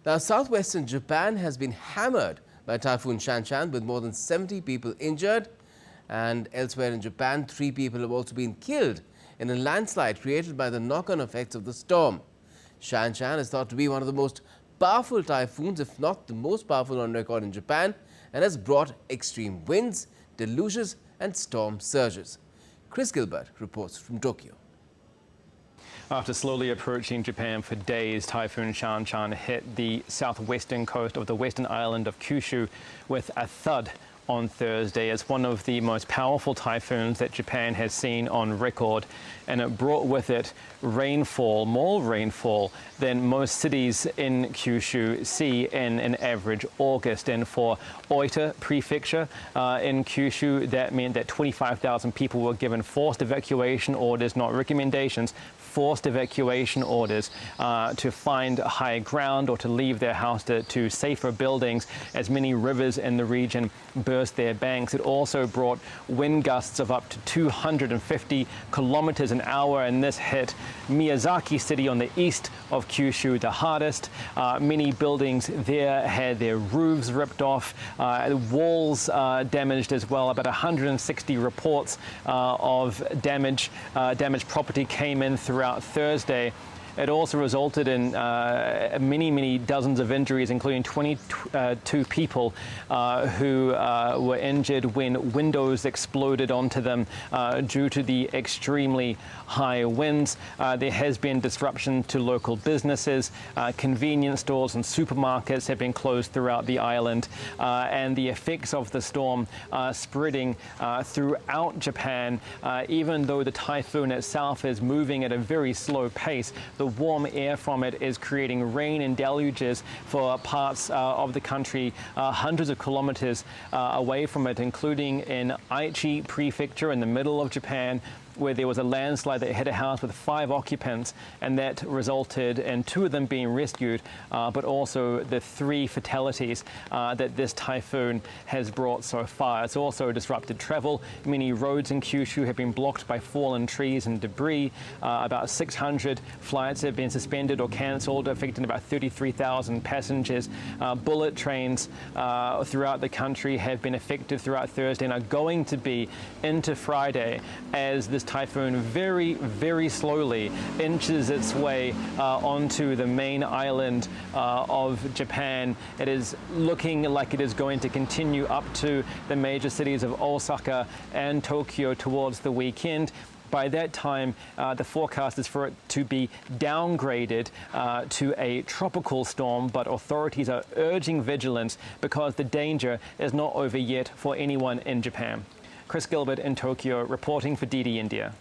Now, southwestern Japan has been hammered by Typhoon Shanshan, with more than 70 people injured. And elsewhere in Japan, 3 people have also been killed in a landslide created by the knock-on effects of the storm. Shanshan is thought to be one of the most powerful typhoons, if not the most powerful on record in Japan, and has brought extreme winds, deluges and storm surges. Chris Gilbert reports from Tokyo. After slowly approaching Japan for days, Typhoon Shanshan hit the southwestern coast of the western island of Kyushu with a thud on Thursday. It's one of the most powerful typhoons that Japan has seen on record, and it brought with it rainfall, more rainfall than most cities in Kyushu see in an average August. And for Oita Prefecture in Kyushu, that meant that 25,000 people were given forced evacuation orders, not recommendations, forced evacuation orders to find high ground or to leave their house to safer buildings, as many rivers in the region burst their banks. It also brought wind gusts of up to 250 kilometers an hour, and this hit Miyazaki City on the east of Kyushu the hardest. Many buildings there had their roofs ripped off, walls damaged as well. About 160 reports of damaged property came in throughout Thursday. It also resulted in many dozens of injuries, including 22 people who were injured when windows exploded onto them due to the extremely high winds. There has been disruption to local businesses. Convenience stores and supermarkets have been closed throughout the island, and the effects of the storm are spreading throughout Japan. Even though the typhoon itself is moving at a very slow pace, the warm air from it is creating rain and deluges for parts of the country hundreds of kilometers away from it, including in Aichi Prefecture in the middle of Japan, where there was a landslide that hit a house with 5 occupants, and that resulted in 2 of them being rescued, but also the 3 fatalities that this typhoon has brought so far. It's also disrupted travel. Many roads in Kyushu have been blocked by fallen trees and debris. About 600 flights have been suspended or cancelled, affecting about 33,000 passengers. Bullet trains throughout the country have been affected throughout Thursday and are going to be into Friday, as this typhoon very slowly inches its way onto the main island of Japan. It is looking like it is going to continue up to the major cities of Osaka and Tokyo towards the weekend. By that time, the forecast is for it to be downgraded to a tropical storm, but authorities are urging vigilance because the danger is not over yet for anyone in Japan. Chris Gilbert in Tokyo, reporting for DD India.